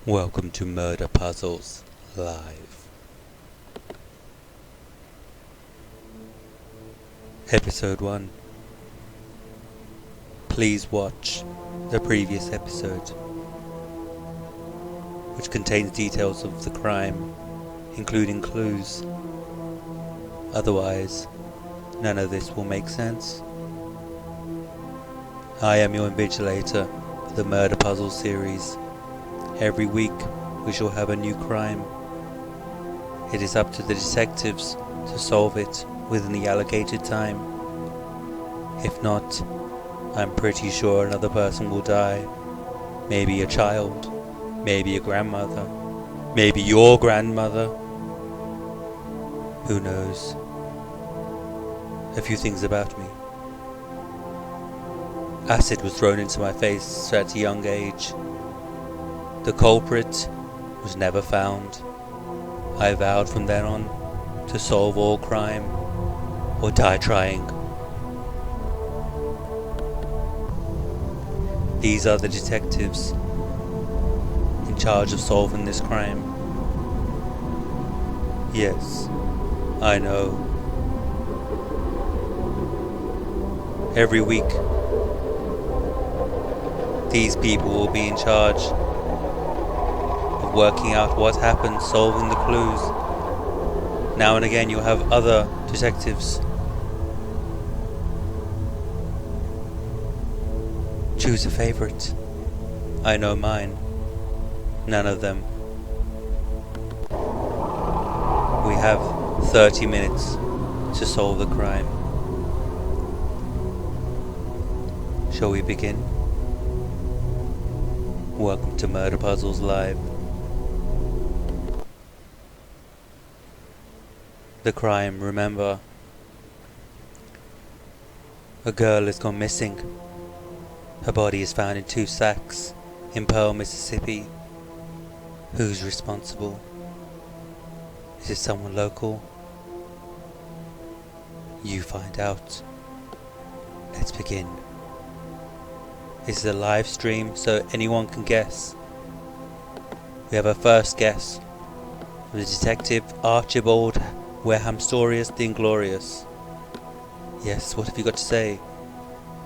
Welcome to Murder Puzzles Live. Episode 1. Please watch the previous episode, which contains details of the crime, including clues. Otherwise, none of this will make sense. I am your invigilator for the Murder Puzzle series. Every week we shall have a new crime. It is up to the detectives to solve it within the allocated time. If not, I'm pretty sure another person will die. Maybe a child, maybe a grandmother, maybe your grandmother. Who knows? A few things about me. Acid was thrown into my face at a young age. The culprit was never found. I vowed from then on to solve all crime or die trying. These are the detectives in charge of solving this crime. Yes, I know. Every week, these people will be in charge of working out what happened, solving the clues. Now and again you'll have other detectives. Choose a favorite. I know mine. None of them. We have 30 minutes to solve the crime. Shall we begin? Welcome to Murder Puzzles Live. The crime, remember. A girl has gone missing. Her body is found in 2 sacks in Pearl, Mississippi. Who's responsible? Is it someone local? You find out. Let's begin. This is a live stream, so anyone can guess. We have our first guess from the detective Archibald Wehamstorius the Inglorious. Yes, what have you got to say?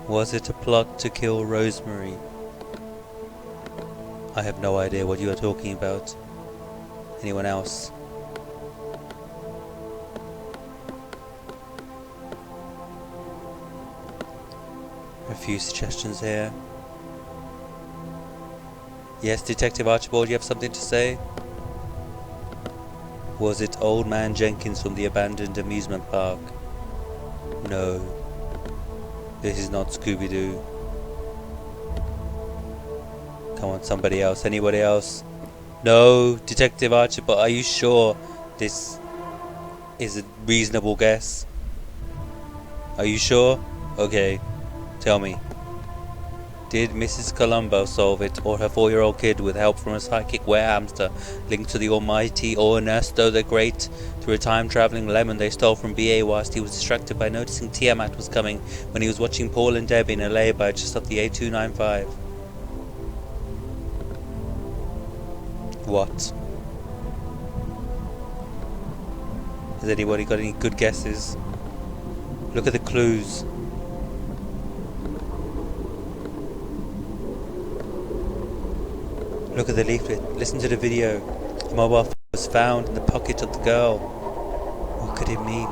Was it a plot to kill Rosemary? I have no idea what you are talking about. Anyone else? A few suggestions here. Yes, Detective Archibald, you have something to say? Was it Old Man Jenkins from the abandoned amusement park? No. This is not Scooby-Doo. Come on, somebody else. Anybody else? No, Detective Archibald, are you sure this is a reasonable guess? Are you sure? Okay, tell me. Did Mrs. Columbo solve it, or her 4-year-old kid with help from a psychic were-hamster linked to the almighty Ernesto the Great through a time-travelling lemon they stole from B.A. whilst he was distracted by noticing Tiamat was coming when he was watching Paul and Debbie in a lay-by just off the A295? What? Has anybody got any good guesses? Look at the clues. Look at the leaflet. Listen to the video. The mobile phone was found in the pocket of the girl. What could it mean?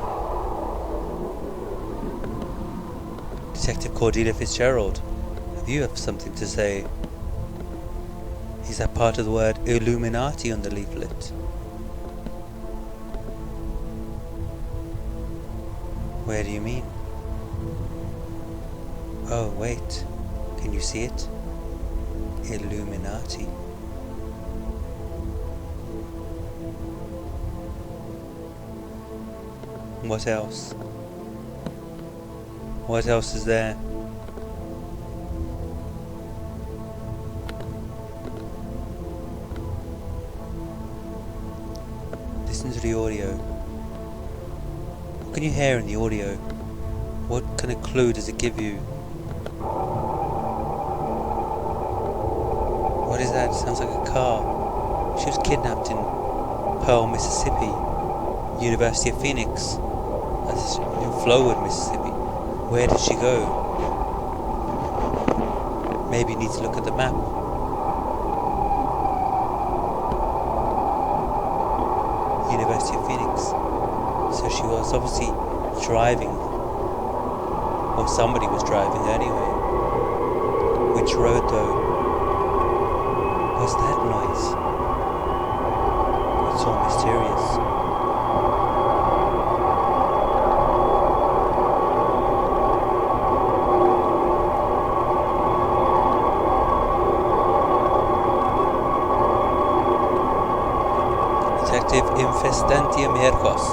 Detective Cordelia Fitzgerald, have you something to say? Is that part of the word Illuminati on the leaflet? Where do you mean? Oh, wait. Can you see it? Illuminati. What else? What else is there? Listen to the audio. What can you hear in the audio? What kind of clue does it give you? What is that? It sounds like a car. She was kidnapped in Pearl, Mississippi, University of Phoenix, in Flowood, Mississippi. Where did she go? Maybe you need to look at the map. University of Phoenix. So she was obviously driving, or somebody was driving anyway. Which road though? What's that noise? It's all mysterious. Detective Infestantia Mirkos.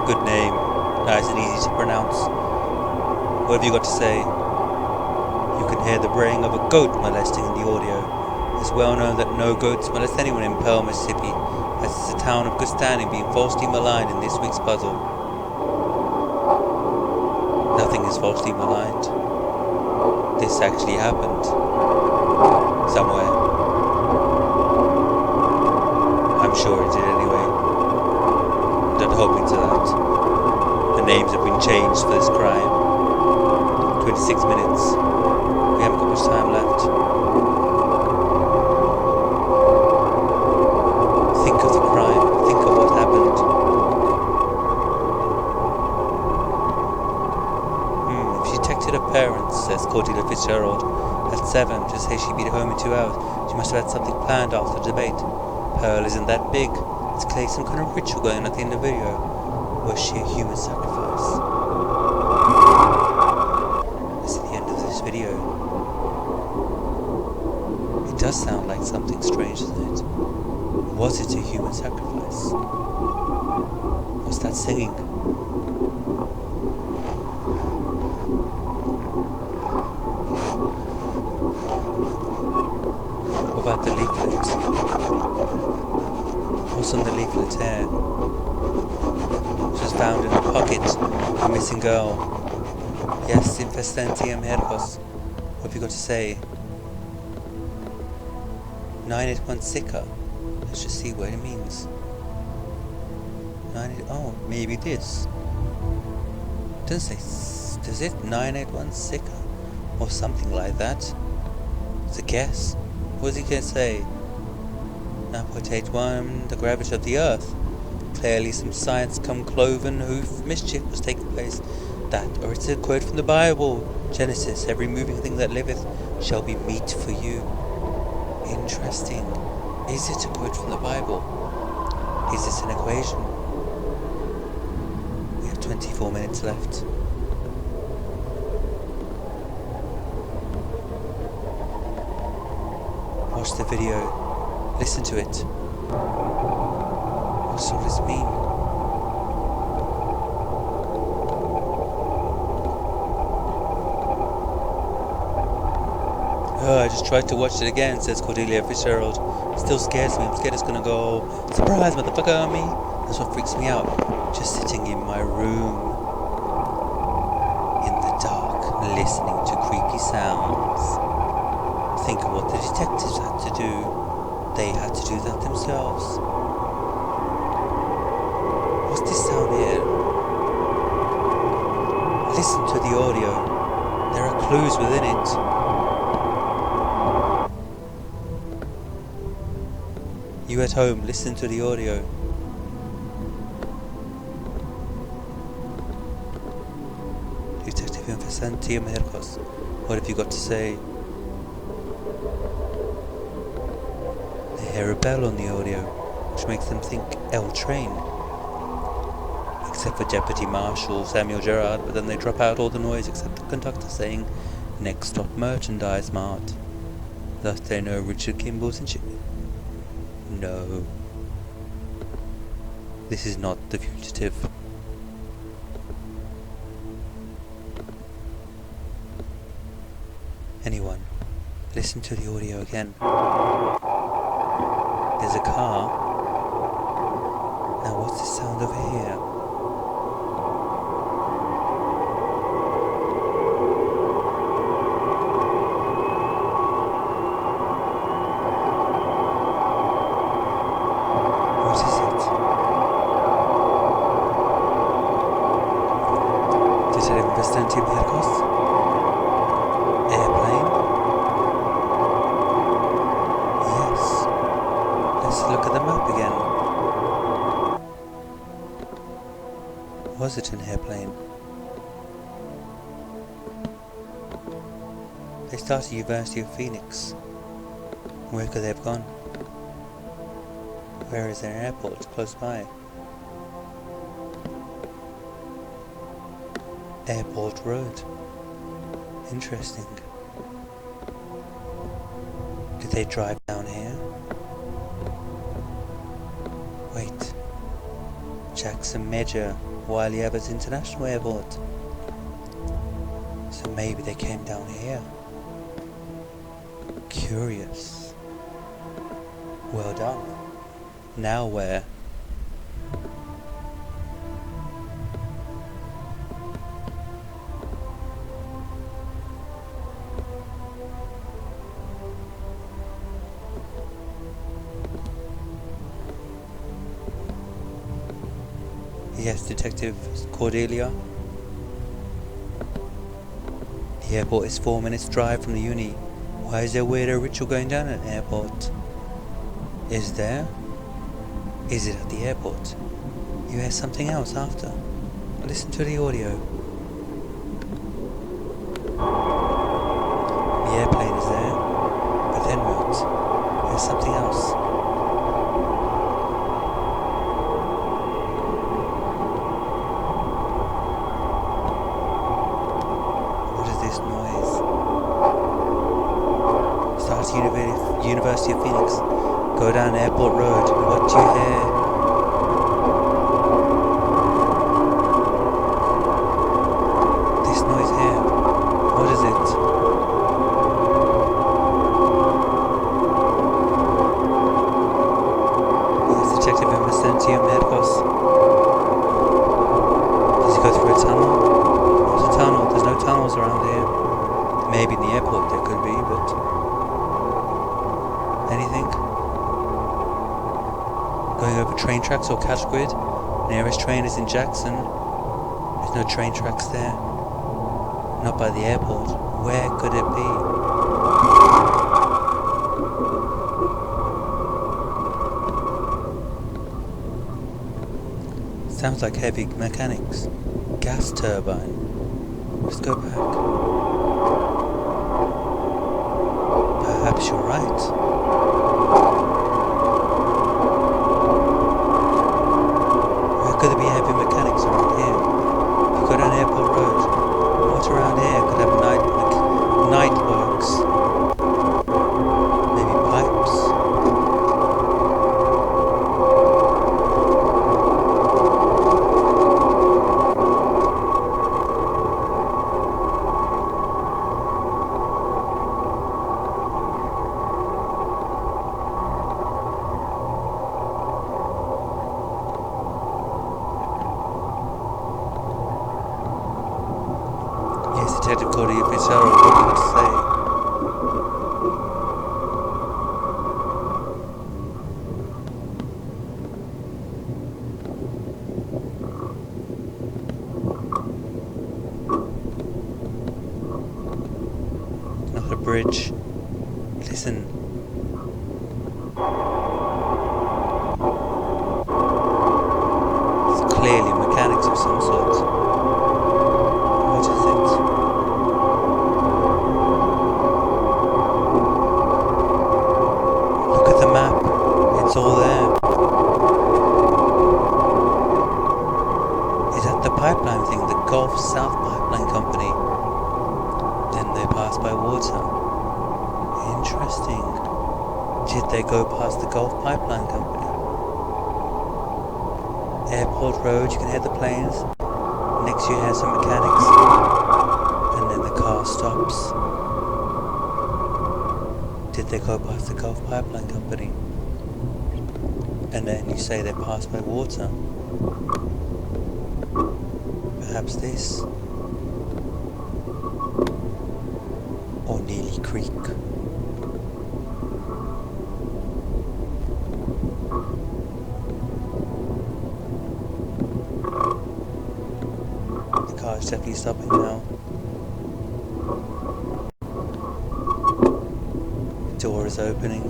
Good name. Nice and easy to pronounce. What have you got to say? You can hear the braying of a goat molesting in the audio. It's well known that no goats molest anyone in Pearl, Mississippi, as it's a town of good standing being falsely maligned in this week's puzzle. Nothing is falsely maligned. This actually happened. Somewhere. I'm sure it did anyway. Don't hope into that. The names have been changed for this crime. 26 minutes. We haven't got much time left. Think of the crime. Think of what happened. If she texted her parents, says Cordelia Fitzgerald, at 7 to say she'd be home in 2 hours, she must have had something planned after the debate. Pearl isn't that big. It's clearly some kind of ritual going on at the end of the video. Was she a human sacrifice? This is the end of this video. It does sound like something strange, doesn't it? Was it a human sacrifice? What's that singing? What about the leaflet? What's on the leaflet here? It was found in a pocket of a missing girl. Yes, Infestantia Mirkos. What have you got to say? 981 Sika. Let's just see what it means. Oh, maybe this. Doesn't say, does it? 981 Sika? Or something like that. It's a guess. What is he going to say? 9.81, the gravity of the earth. Clearly some science come cloven hoof mischief was taking place. That, or it's a quote from the Bible. Genesis, every moving thing that liveth shall be meat for you. Interesting. Is it a quote from the Bible? Is this an equation? We have 24 minutes left. Watch the video. Listen to it. What does all this mean? Oh, I just tried to watch it again, says Cordelia Fitzgerald. It still scares me. I'm scared it's gonna go, surprise motherfucker on me. That's what freaks me out. Just sitting in my room. In the dark, listening to creepy sounds. Think of what the detectives had to do. They had to do that themselves. What's this sound here? Listen to the audio. There are clues within it. You at home, listen to the audio. Detective Infestantia Mirkos, what have you got to say? They hear a bell on the audio, which makes them think L train. Except for Deputy Marshal Samuel Gerard, but then they drop out all the noise except the conductor saying, next stop Merchandise Mart. Thus they know Richard Kimball's in No. This is not The Fugitive. Anyone, listen to the audio again. There's a car. Now what's the sound over here? Was it an airplane? They started at University of Phoenix. Where could they have gone? Where is their airport close by? Airport Road. Interesting. Did they drive down here? Wait. Jackson Major Wiley Evans International Airport. So maybe they came down here. Curious. Well done. Now where? Yes, Detective Cordelia. The airport is 4 minutes drive from the uni. Why is there a weirdo ritual going down at an airport? Is there? Is it at the airport? You hear something else after. Listen to the audio. The airplane is there, but then what? There's something else. What is this noise? Starts University of Phoenix. Go down Airport Road. What do you hear? This noise here. What is it? Yes, Detective Emergency Medicos. Does he go through a tunnel? What's a tunnel? There's no tunnels around here. Maybe in the airport there could be, but anything? Going over train tracks or catch grid. Nearest train is in Jackson. There's no train tracks there. Not by the airport. Where could it be? Sounds like heavy mechanics. Gas turbine. Let's go back. Perhaps you're right. Could there be heavy mechanics around here? If you go down Airport Road, what around here could have night works? Maybe pipes? Detective Cody, if it's Harold, what do you want to say? Not a bridge. Listen. It's clearly mechanics of some sort. What is it? It's all there. Is that the pipeline thing, the Gulf South Pipeline Company? Then they pass by water. Interesting. Did they go past the Gulf Pipeline Company? Airport Road, you can hear the planes. Next you hear some mechanics. And then the car stops. Did they go past the Gulf Pipeline Company? And then you say they passed by water. Perhaps this. Or Neely Creek. The car is definitely stopping now. The door is opening.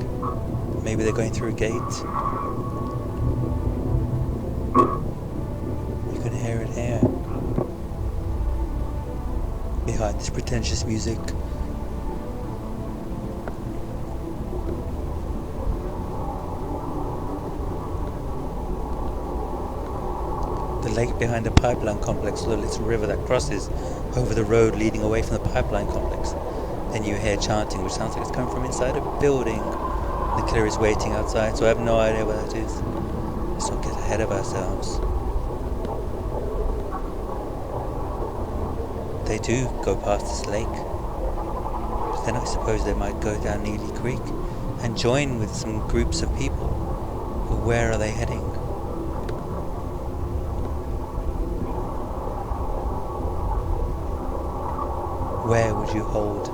Maybe they're going through a gate. hear it here. Behind this pretentious music. The lake behind the pipeline complex, or the little river that crosses over the road leading away from the pipeline complex. Then you hear chanting, which sounds like it's coming from inside a building. The killer is waiting outside, so I have no idea what that is. Let's not get ahead of ourselves. They do go past this lake, but then I suppose they might go down Neely Creek and join with some groups of people. But where are they heading? Where would you hold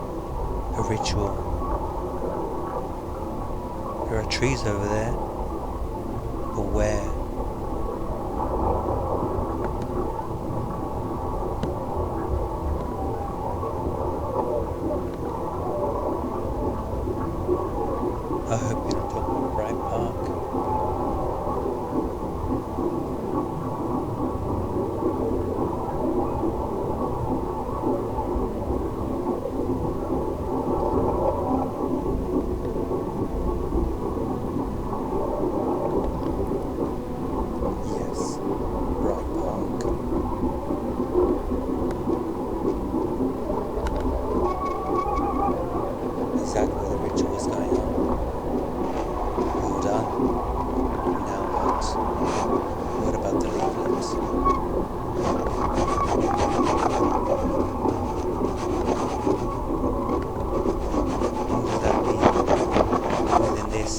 a ritual? There are trees over there, but where? I hope you're not talking about Bright Park. Yes, Bright Park. Exactly where the ritual was going on. Well done. Now what? What about the leaflets? What does that mean? Within this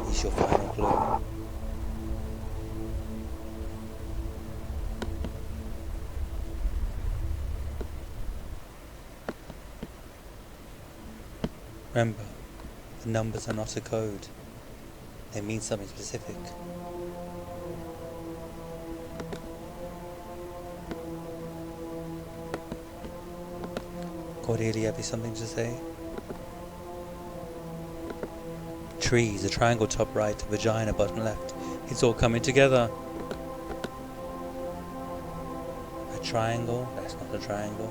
is your final clue. Remember, the numbers are not a code. They mean something specific. Cordelia, have you something to say? Trees, a triangle top right, a vagina bottom left. It's all coming together. A triangle? That's not a triangle.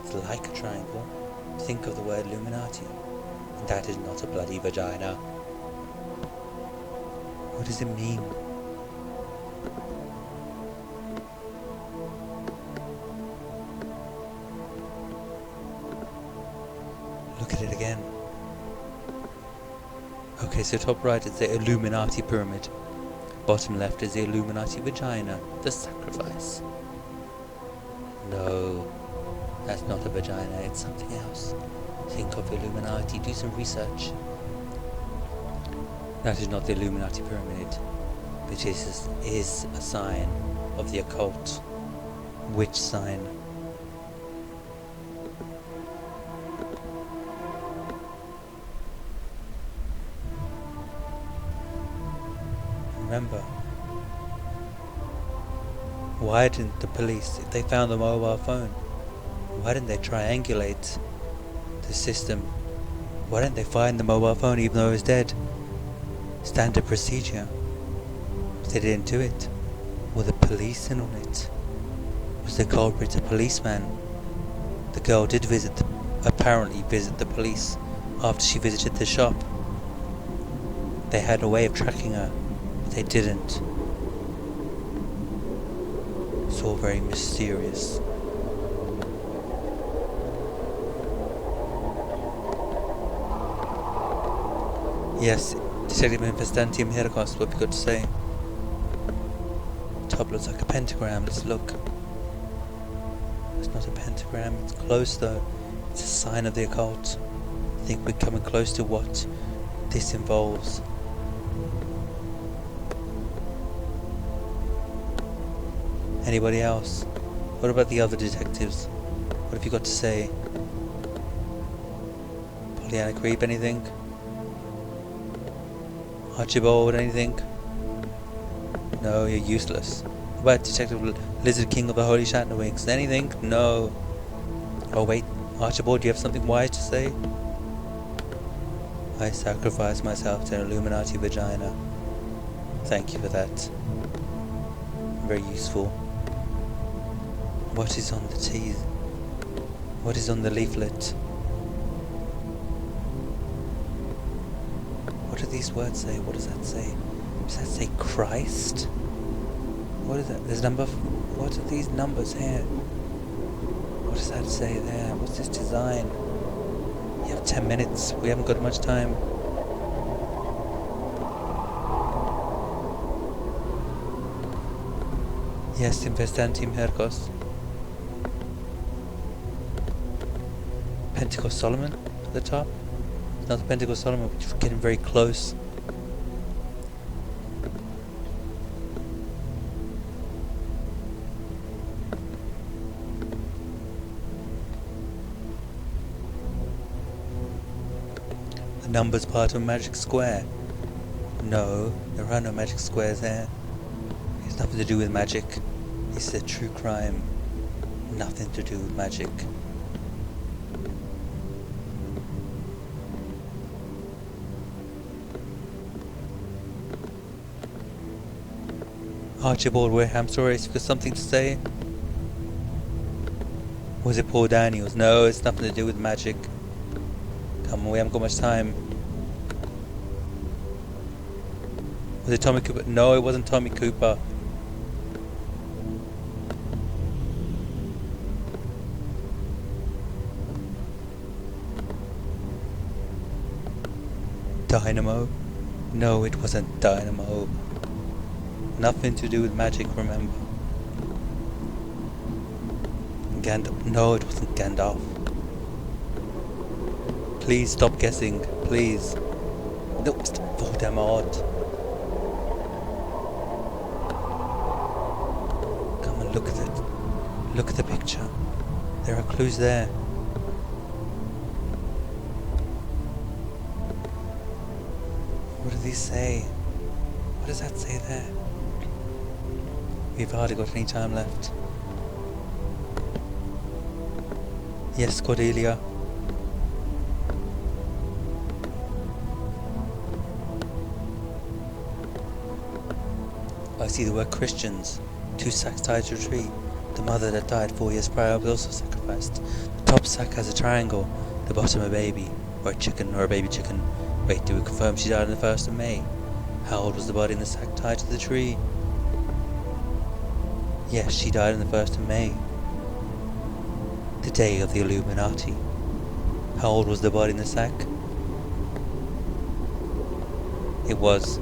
It's like a triangle. Think of the word Illuminati. That is not a bloody vagina. What does it mean? Look at it again. Okay, so top right is the Illuminati pyramid. Bottom left is the Illuminati vagina, the sacrifice. No, that's not a vagina, it's something else. Think of Illuminati, do some research. That is not the Illuminati pyramid, but is a sign of the occult. Which sign? Remember, why didn't the police, if they found the mobile phone, why didn't they triangulate the system? Why didn't they find the mobile phone even though it was dead? Standard procedure. But they didn't do it. Were the police in on it? Was the culprit a policeman? The girl did apparently visit the police after she visited the shop. They had a way of tracking her, but they didn't. It's all very mysterious. Yes, Detective Infestantium Heracos, what have you got to say? Top looks like a pentagram, let's look. It's not a pentagram, it's close though. It's a sign of the occult. I think we're coming close to what this involves. Anybody else? What about the other detectives? What have you got to say? Pollyanna Creep, anything? Archibald, anything? No, you're useless. What about Detective Lizard King of the Holy Shatterwings? Anything? No. Oh wait, Archibald, do you have something wise to say? I sacrificed myself to an Illuminati vagina. Thank you for that. very useful. What is on the tea? What is on the leaflet? What do these words say? What does that say? Does that say Christ? What is that? There's number... What are these numbers here? What does that say there? What's this design? You have 10 minutes. We haven't got much time. Yes, Investantim Hercos. Pentecost Solomon at the top. Not the Pentecost Solomon, but you're getting very close. The number's part of a magic square. No, there are no magic squares there. It's nothing to do with magic. It's a true crime. Nothing to do with magic. Archibald Wareham, sorry, if you've got something to say. Was it Paul Daniels? No, it's nothing to do with magic. Come on, we haven't got much time. Was it Tommy Cooper? No, it wasn't Tommy Cooper. Dynamo? No, it wasn't Dynamo. Nothing to do with magic, remember. Gandalf? No, it wasn't Gandalf. Please stop guessing, please. No, it's Voldemort. Come and look at it. Look at the picture. There are clues there. What do these say? What does that say there? We've hardly got any time left. Yes, Cordelia. I see the word Christians. 2 sacks tied to a tree. The mother that died 4 years prior was also sacrificed. The top sack has a triangle. The bottom a baby. Or a chicken, or a baby chicken. Wait, do we confirm she died on the 1st of May? How old was the body in the sack tied to the tree? Yes, she died on the 1st of May. The day of the Illuminati. How old was the body in the sack? It was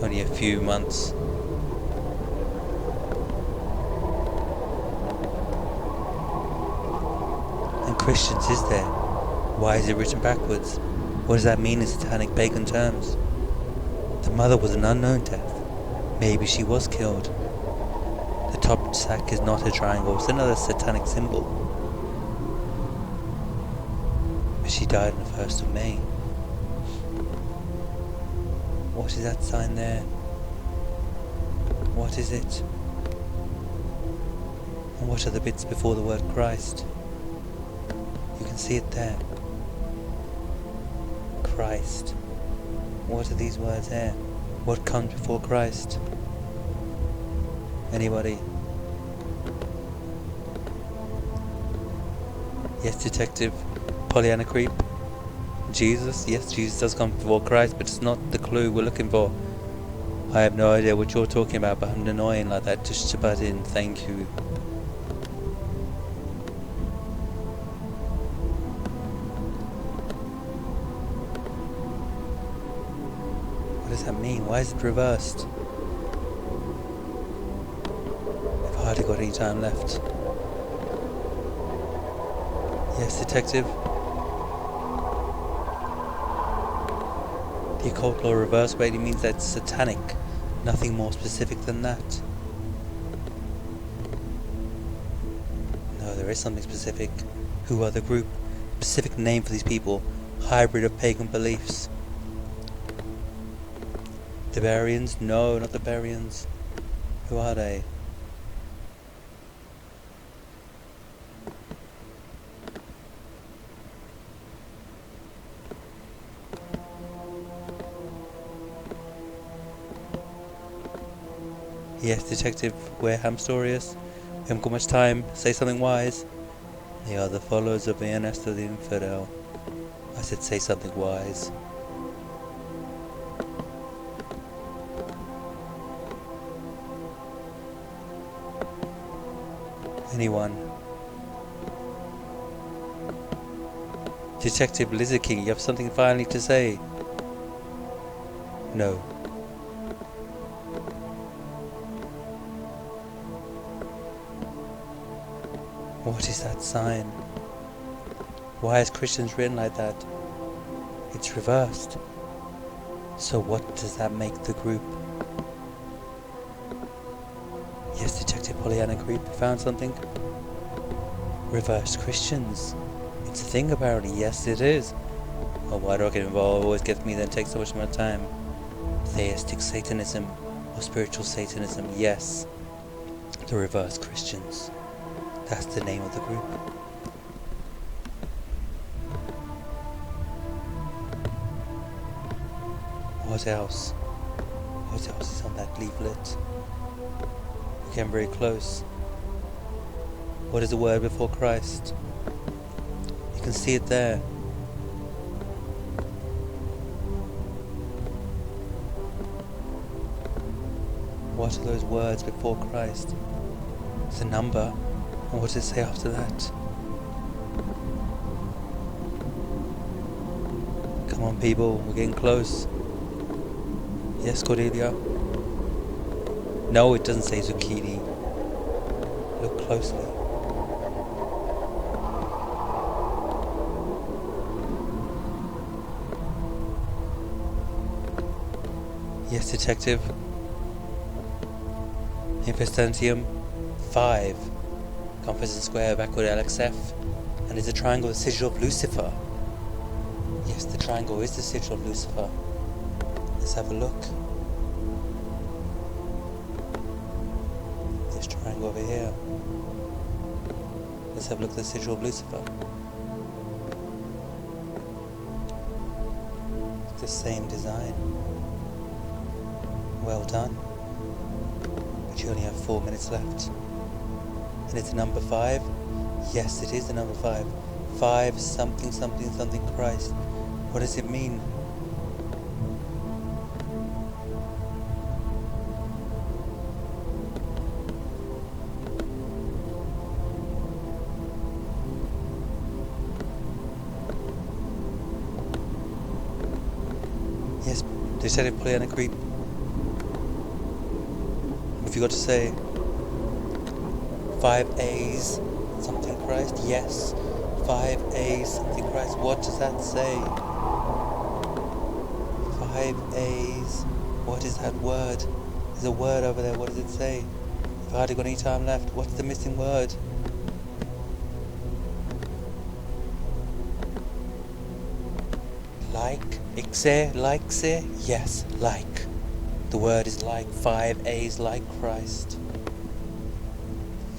only a few months. And Christians is there? Why is it written backwards? What does that mean in satanic pagan terms? The mother was an unknown death. Maybe she was killed. The top sack is not a triangle, it's another satanic symbol. But she died on the 1st of May. What is that sign there? What is it? And what are the bits before the word Christ? You can see it there. Christ. What are these words here? What comes before Christ? Anybody? Yes, detective. Pollyanna creep. Jesus? Yes, Jesus does come before Christ, but it's not the clue we're looking for. I have no idea what you're talking about, but I'm annoying like that just to butt in. Thank you. What does that mean? Why is it reversed? I've hardly got any time left. Yes, detective. The occult law reverse basically means that it's satanic. Nothing more specific than that. No, there is something specific. Who are the group? Specific name for these people. Hybrid of pagan beliefs. The Barians? No, not the Barians. Who are they? Yes, Detective, we're Hamstorius. We haven't got much time. Say something wise. They are the followers of Ernesto the Infidel. I said say something wise. Anyone? Detective Lizard King, you have something finally to say? No. What is that sign? Why is Christians written like that? It's reversed. So what does that make the group? Yes, Detective Pollyanna Creep found something. Reversed Christians. It's a thing apparently. Yes, it is. Oh, why do I get involved? It always gets me, then takes so much of my time. Theistic Satanism or spiritual Satanism. Yes. The reversed Christians. That's the name of the group. What else? What else is on that leaflet? We're getting very close. What is the word before Christ? You can see it there. What are those words before Christ? It's a number. And what does it say after that? Come on people, we're getting close. Yes, Cordelia? No, it doesn't say zucchini. Look closely. Yes, Detective. Infestantium 5. Compass and square backward LXF. And is a triangle the sigil of Lucifer? Yes, the triangle is the sigil of Lucifer. Let's have a look. This triangle over here. Let's have a look at the sigil of Lucifer. It's the same design. Well done. But you only have 4 minutes left. And it's number 5? Yes, it is the number 5. 5 something something something Christ. What does it mean? Yes, they said it Pollyanna Creep. What have you got to say? 5 A's something Christ? Yes. 5 A's something Christ. What does that say? 5 A's. What is that word? There's a word over there. What does it say? If I hardly got any time left, what's the missing word? Like? Ixe? Likese? Yes, like. The word is like. 5 A's like Christ.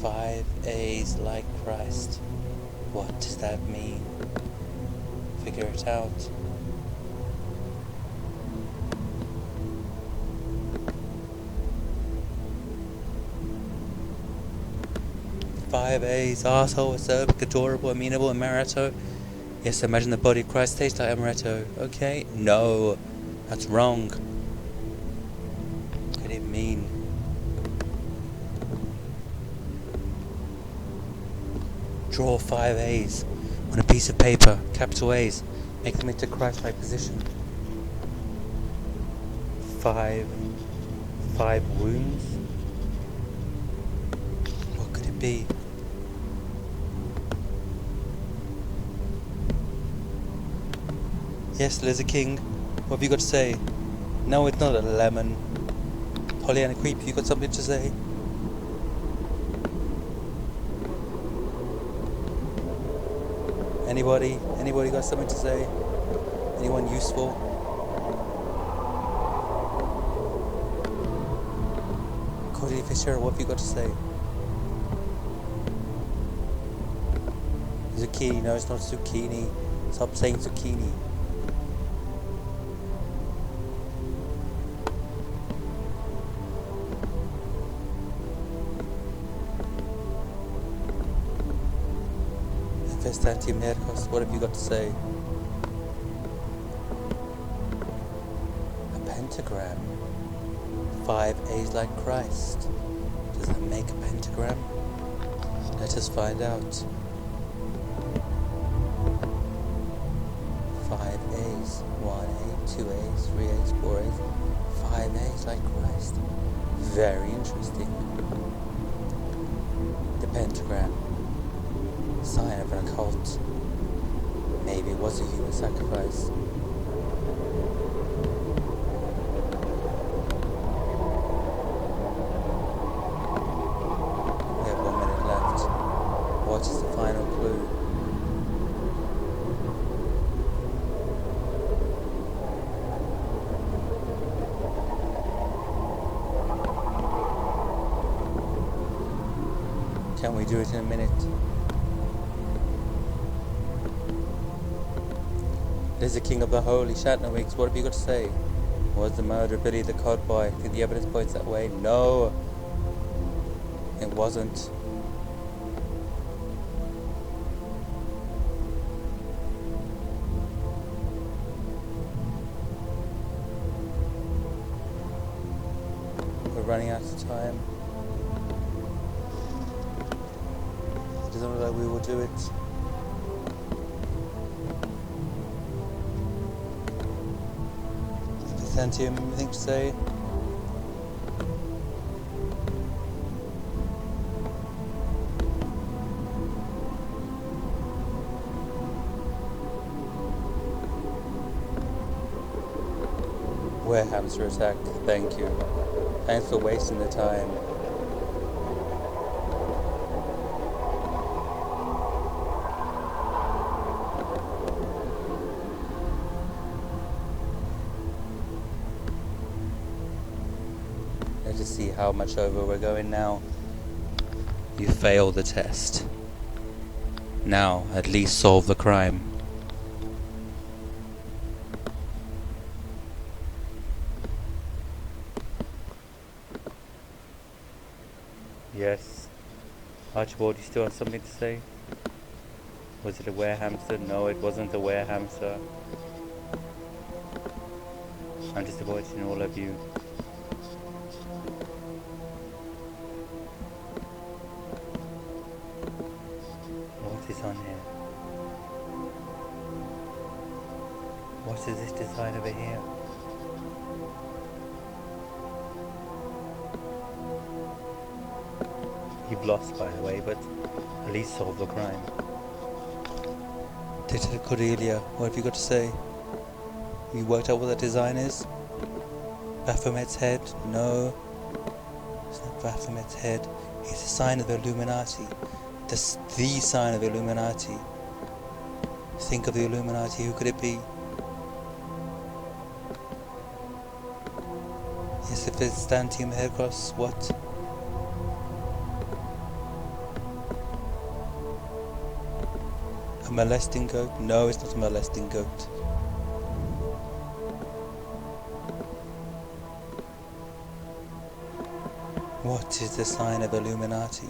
5 A's like Christ. What does that mean? Figure it out. Five A's, arsehole, acerbic, adorable, amenable, amaretto. Yes, imagine the body of Christ tastes like amaretto. Okay? No, that's wrong. What could it mean? Draw 5 A's on a piece of paper, capital A's. Make them into Christ-like position. 5 wounds? What could it be? Yes, Lizard King, what have you got to say? No, it's not a lemon. Pollyanna Creep, you got something to say? Anybody? Anybody got something to say? Anyone useful? Cody Fisher, what have you got to say? Zucchini, no, it's not zucchini. Stop saying zucchini. Byzantium Nerkos, what have you got to say? A pentagram. 5 A's like Christ. Does that make a pentagram? Let us find out. 5 A's. 1 A, 2 A's, 3 A's, 4 A's. 5 A's like Christ. Very interesting. The pentagram. Sign of an occult. Maybe it was a human sacrifice. We have 1 minute left. What is the final clue? Can we do it in a minute? It is the king of the holy Shatnerwigs. What have you got to say? Was the murder Billy the Cod Boy? I think the evidence points that way. No, it wasn't. We're running out of time. It doesn't look like we will do it. Byzantium, anything to say? Hamster attack, thank you. Thanks for wasting the time. Let's just see how much over we're going now. You failed the test. Now, at least solve the crime. Yes. Archibald, you still have something to say? Was it a werehamster? No, it wasn't a werehamster. I'm just avoiding all of you. What is on here? What is this design over here? You've lost, by the way, but at least solve the crime. Detective Cordelia, what have you got to say? You worked out what that design is? Baphomet's head? No, it's not Baphomet's head. It's a sign of the Illuminati. The sign of the Illuminati. Think of the Illuminati. Who could it be? Yes, if it's Byzantium Hercross, what? A molesting goat? No, it's not a molesting goat. What is the sign of Illuminati?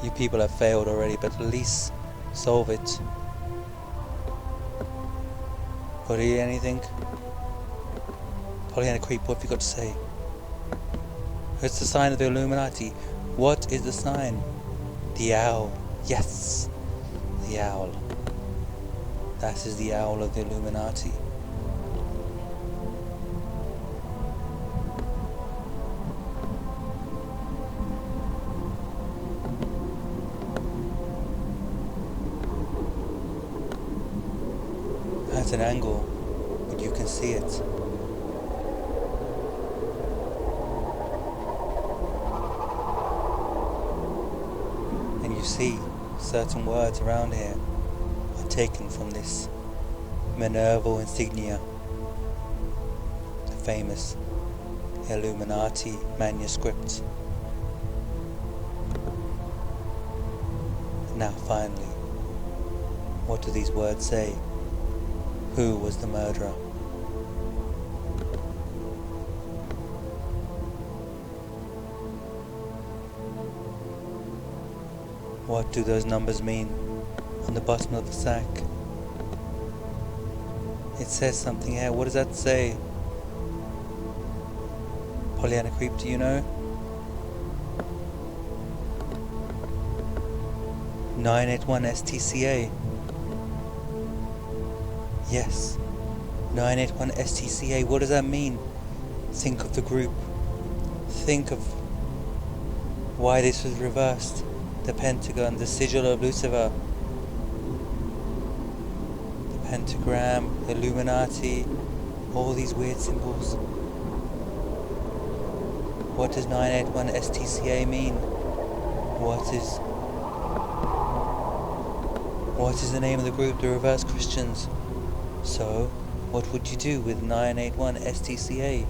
You people have failed already, but at least solve it. Cordelia, anything? Pollyanna Creep, what have you got to say? It's the sign of the Illuminati. What is the sign? The owl. Yes, the owl. That is the owl of the Illuminati. At an angle, but you can see it. And you see certain words around here are taken from this Minerval insignia, the famous Illuminati manuscript. Now finally, what do these words say? Who was the murderer? What do those numbers mean on the bottom of the sack? It says something here. What does that say? Pollyanna Creep, do you know? 981 STCA. Yes. 981 STCA. What does that mean? Think of the group. Think of why this was reversed. The Pentagon, the sigil of Lucifer, the pentagram, the Illuminati, all these weird symbols. What does 981 STCA mean? What is the name of the group? The Reverse Christians. So, what would you do with 981 STCA?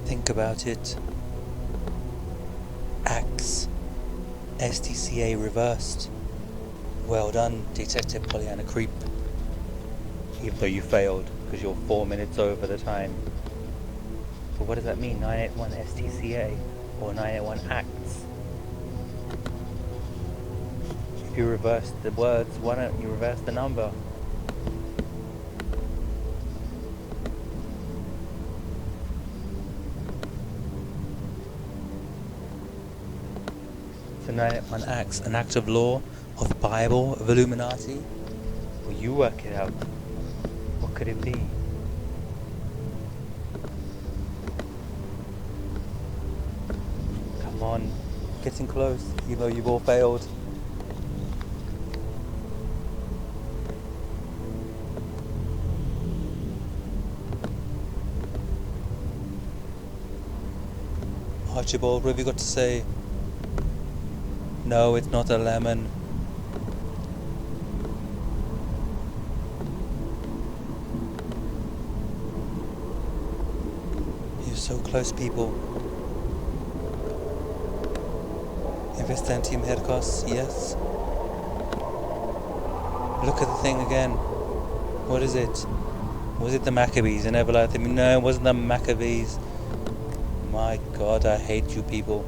Think about it. Axe. STCA reversed. Well done, Detective Pollyanna Creep. Even though you failed, because you're 4 minutes over the time. But what does that mean, 981 STCA? Or 981 Acts? If you reverse the words, why don't you reverse the number? So 981 Acts, an act of law, of the Bible, of Illuminati? Well, you work it out. What could it be? Come on, getting close, even though you've all failed. Archibald, what have you got to say? No, it's not a lemon. You're so close, people. Investantium Hercos, yes. Look at the thing again. What is it? Was it the Maccabees in Everlight? No, it wasn't the Maccabees. My God, I hate you people.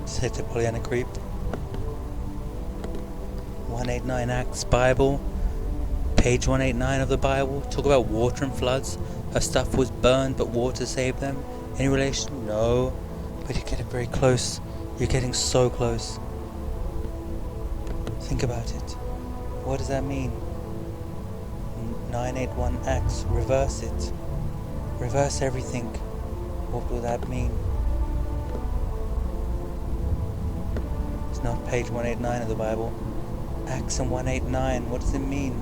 Detective Pollyanna Creep. 189 Acts Bible. Page 189 of the Bible. Talk about water and floods. Her stuff was burned, but water saved them. Any relation? No. But you're getting very close. You're getting so close. Think about it. What does that mean? 981 Acts. Reverse it. Reverse everything. What will that mean? It's not page 189 of the Bible. Acts and 189. What does it mean?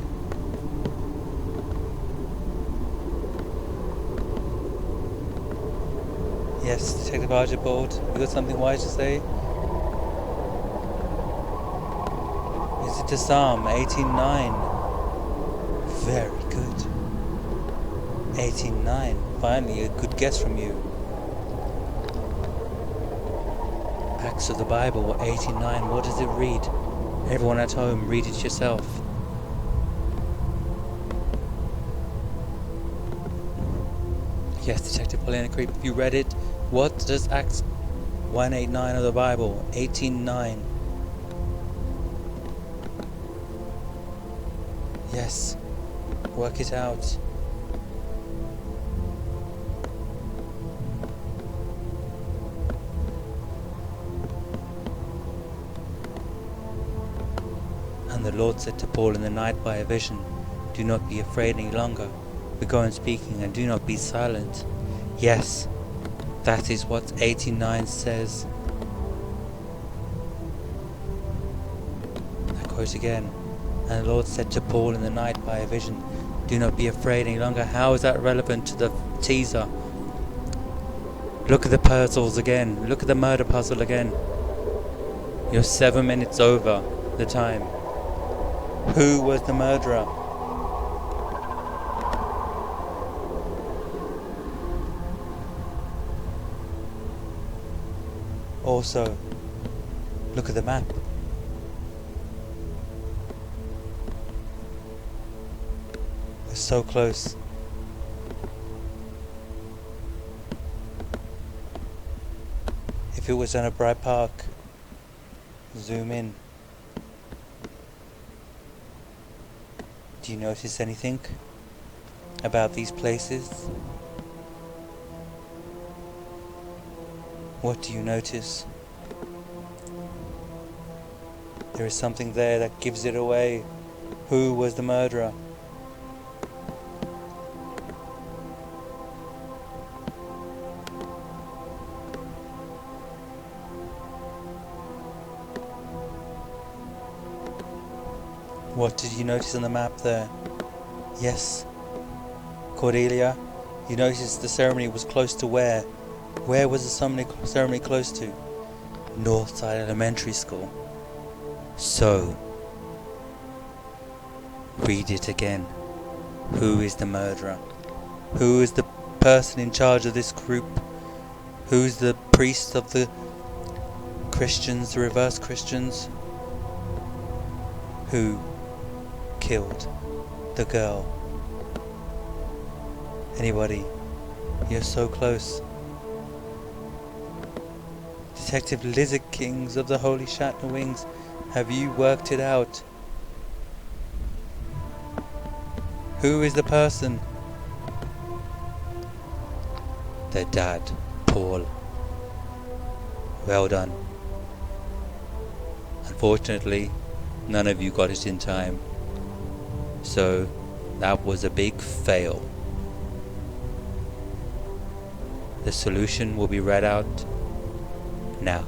Yes, Detective Archibald, you got something wise to say? Is it to Psalm 18:9? Very good. 18:9. Finally, a good guess from you. Acts of the Bible 18:9. What does it read? Everyone at home, read it yourself. Yes, Detective Pollyanna Creep, if you read it, what does Acts 189 of the Bible 18:9? Yes, work it out. And the Lord said to Paul in the night by a vision, do not be afraid any longer, but go on speaking and do not be silent. Yes, that is what 18:9 says. I quote again. And the Lord said to Paul in the night by a vision, do not be afraid any longer. How is that relevant to the teaser? Look at the puzzles again. Look at the murder puzzle again. You're 7 minutes over the time. Who was the murderer? Also, look at the map. We're so close. If it was on a bright park, zoom in. Do you notice anything about these places? What do you notice? There is something there that gives it away. Who was the murderer? What did you notice on the map there? Yes, Cordelia, you noticed the ceremony was close to where? Where was the ceremony close to? Northside Elementary School. So, read it again. Who is the murderer? Who is the person in charge of this group? Who's the priest of the Christians, the reverse Christians? Who killed the girl? Anybody? You're so close. Detective Lizard Kings of the Holy Shatner Wings, have you worked it out? Who is the person? Their dad, Paul. Well done. Unfortunately, none of you got it in time. So, that was a big fail. The solution will be read out now.